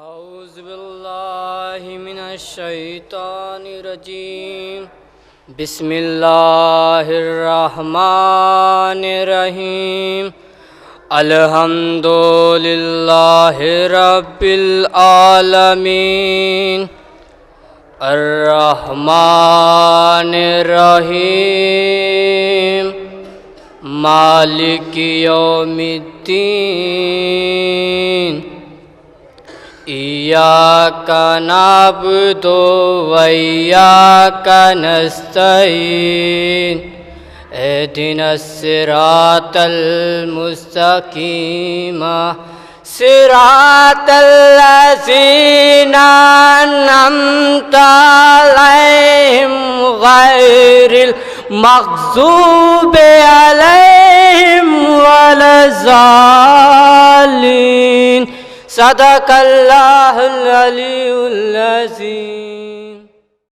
औज़ुबिल्लाहि मिनश्शैतानिर्रजीम। बिस्मिल्लाहिर्रहमानिर्रहीम। अल्हम्दुलिल्लाहि रब्बिल आलमीन। अर्रहमानिर्रहीम। मालिकि यौमिद्दीन। इय्याका नअबुदु व इय्याका नस्तईन। इहदिनस सिरातल मुस्तकीम सिरातल लज़ीना अन्अमता अलैहिम गैरिल मग़ज़ूबि अलैहिम वलज़ालिन। सदक़ल्लाहुल अलीयुल अज़ीम।